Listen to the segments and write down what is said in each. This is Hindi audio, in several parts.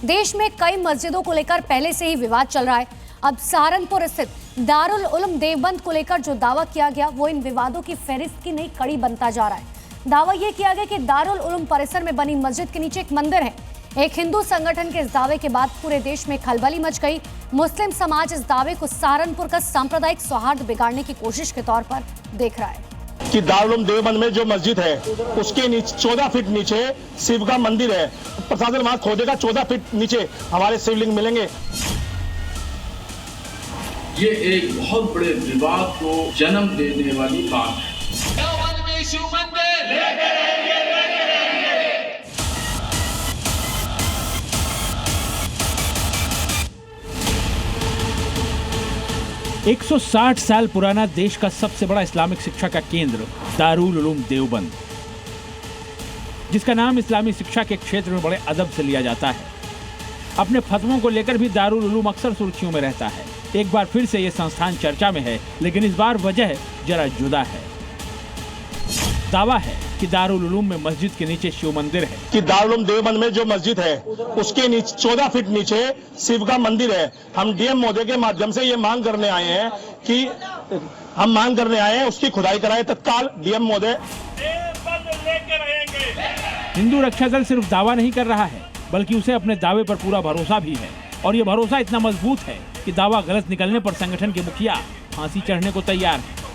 देश में कई मस्जिदों को लेकर पहले से ही विवाद चल रहा है। अब सहारनपुर स्थित दारुल उलूम देवबंद को लेकर जो दावा किया गया वो इन विवादों की फहरिस्त की नई कड़ी बनता जा रहा है। दावा यह किया गया कि दारुल उलूम परिसर में बनी मस्जिद के नीचे एक मंदिर है। एक हिंदू संगठन के इस दावे के बाद पूरे देश में खलबली मच गई। मुस्लिम समाज इस दावे को सहारनपुर का सांप्रदायिक सौहार्द बिगाड़ने की कोशिश के तौर पर देख रहा है कि दारुल उलूम देवबंद में जो मस्जिद है उसके नीचे 14 फीट नीचे शिव का मंदिर है। प्रशासन वहां खोदेगा, 14 फीट नीचे हमारे शिवलिंग मिलेंगे। ये एक बहुत बड़े विवाद को जन्म देने वाली बात है। 160 साल पुराना देश का सबसे बड़ा इस्लामिक शिक्षा का केंद्र दारुल उलूम देवबंद, जिसका नाम इस्लामी शिक्षा के क्षेत्र में बड़े अदब से लिया जाता है। अपने फतवों को लेकर भी दारुल उलूम अक्सर सुर्खियों में रहता है। एक बार फिर से ये संस्थान चर्चा में है, लेकिन इस बार वजह जरा जुदा है। दावा है कि दारुल उलूम में मस्जिद के नीचे शिव मंदिर है। कि दारुल उलूम देवबंद में जो मस्जिद है उसके नीचे 14 फीट नीचे शिव का मंदिर है। हम डीएम महोदय के माध्यम से ये मांग करने आए हैं कि उसकी खुदाई कराए तत्काल। डीएम महोदय हिंदू रक्षा दल सिर्फ दावा नहीं कर रहा है, बल्कि उसे अपने दावे पर पूरा भरोसा भी है। और ये भरोसा इतना मजबूत है कि दावा गलत निकलने पर संगठन के मुखिया फांसी चढ़ने को तैयार है।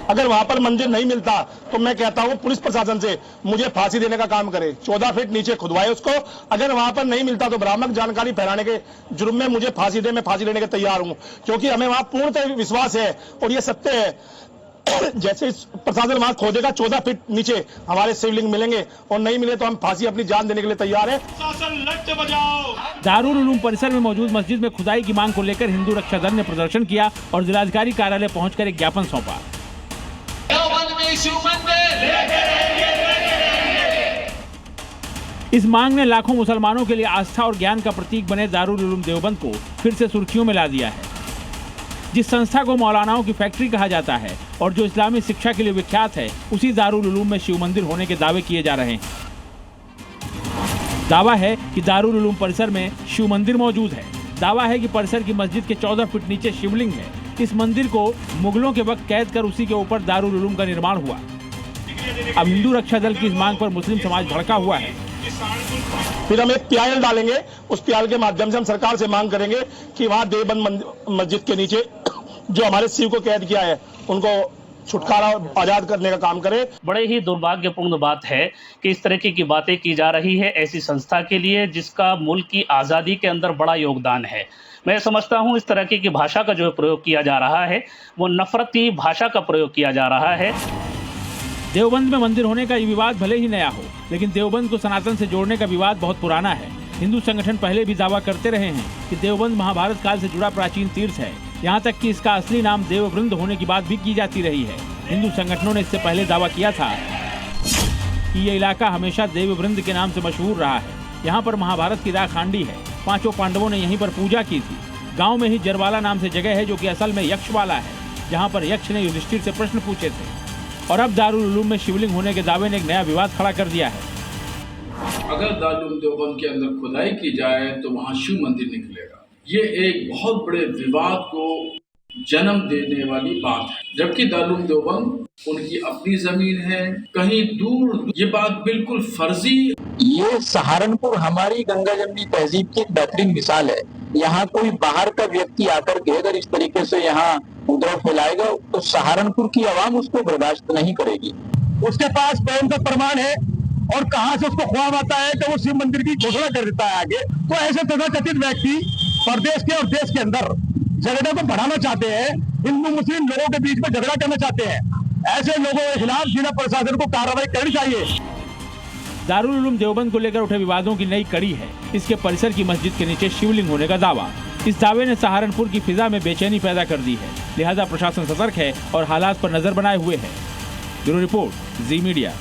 अगर वहां पर मंदिर नहीं मिलता तो मैं कहता हूं पुलिस प्रशासन से मुझे फांसी देने का काम करे। 14 फीट नीचे खुदवाए उसको। अगर वहां पर नहीं मिलता तो भ्रामक जानकारी फैलाने के जुर्म में मुझे फांसी दे, मैं फांसी लेने के तैयार हूं, क्योंकि हमें वहां पूर्णतः विश्वास है और ये सत्य है। जैसे प्रशासन वहां खोदेगा, 14 फीट नीचे हमारे शिवलिंग मिलेंगे और नहीं मिले तो हम फांसी अपनी जान देने के लिए तैयार है। दारुल उलूम परिसर में मौजूद मस्जिद में खुदाई की मांग को लेकर हिंदू रक्षा दल ने प्रदर्शन किया और जिलाधिकारी कार्यालय पहुंचकर एक ज्ञापन सौंपा। इस मांग ने लाखों मुसलमानों के लिए आस्था और ज्ञान का प्रतीक बने दारुल उलूम देवबंद को फिर से सुर्खियों में ला दिया है। जिस संस्था को मौलानाओं की फैक्ट्री कहा जाता है और जो इस्लामी शिक्षा के लिए विख्यात है, उसी दारुल उलूम में शिव मंदिर होने के दावे किए जा रहे हैं। दावा है कि दारुल उलूम परिसर में शिव मंदिर मौजूद है। दावा है कि परिसर की मस्जिद के 14 फीट नीचे शिवलिंग है। इस मंदिर को मुगलों के वक्त कैद कर उसी के ऊपर दारुल उलूम का निर्माण हुआ। अब हिंदू रक्षा दल की इस मांग पर मुस्लिम समाज भड़का हुआ है। फिर हम एक प्याल डालेंगे, उस प्याल के माध्यम से हम सरकार से मांग करेंगे कि वहां देवबंद मस्जिद के नीचे जो हमारे शिव को कैद किया है उनको छुटकारा और आजाद करने का काम करे। बड़े ही दुर्भाग्यपूर्ण बात है कि इस तरह की बातें की जा रही है ऐसी संस्था के लिए जिसका मुल्क की आज़ादी के अंदर बड़ा योगदान है। मैं समझता हूं इस तरह की भाषा का जो प्रयोग किया जा रहा है वो नफरती भाषा का प्रयोग किया जा रहा है। देवबंद में मंदिर होने का ये विवाद भले ही नया हो, लेकिन देवबंद को सनातन से जोड़ने का विवाद बहुत पुराना है। हिंदू संगठन पहले भी दावा करते रहे हैं कि देवबंद महाभारत काल से जुड़ा प्राचीन तीर्थ है। यहाँ तक कि इसका असली नाम देववृंद होने की बात भी की जाती रही है। हिंदू संगठनों ने इससे पहले दावा किया था कि ये इलाका हमेशा देववृंद के नाम से मशहूर रहा है। यहाँ पर महाभारत की राख हांडी है। 5 पांडवों ने यहीं पर पूजा की थी। गांव में ही जरवाला नाम से जगह है जो कि असल में यक्षवाला है, जहाँ पर यक्ष ने युधिष्ठिर से प्रश्न पूछे थे। और अब दारुल उलूम में शिवलिंग होने के दावे ने एक नया विवाद खड़ा कर दिया है। अगर दारुल उलूम देवबंद के अंदर खुदाई की जाए तो वहाँ शिव मंदिर निकलेगा। ये एक बहुत बड़े विवाद को जन्म देने वाली बात है, जबकि दारुल उलूम देवबंद उनकी अपनी जमीन है, कहीं दूर। ये बात बिल्कुल फर्जी। ये सहारनपुर हमारी गंगा जमनी तहजीब की एक बेहतरीन मिसाल है। यहाँ कोई बाहर का व्यक्ति आकर के अगर इस तरीके से यहाँ उपद्रव फैलाएगा तो सहारनपुर की आवाम उसको बर्दाश्त नहीं करेगी। उसके पास कौन सा प्रमाण है और कहां से उसको ख्वाब आता है कि वो शिव मंदिर की घोषणा कर देता है आगे। तो ऐसे तथाकथित व्यक्ति प्रदेश के और देश के अंदर झगड़े को बढ़ाना चाहते हैं, हिंदू मुस्लिम लोगों के बीच में झगड़ा करना चाहते हैं। ऐसे लोगों के खिलाफ जिला प्रशासन को कार्रवाई करनी चाहिए। दारुल उलूम देवबंद को लेकर उठे विवादों की नई कड़ी है इसके परिसर की मस्जिद के नीचे शिवलिंग होने का दावा। इस दावे ने सहारनपुर की फिजा में बेचैनी पैदा कर दी है। लिहाजा प्रशासन सतर्क है और हालात पर नजर बनाए हुए है। ब्यूरो रिपोर्ट, जी मीडिया।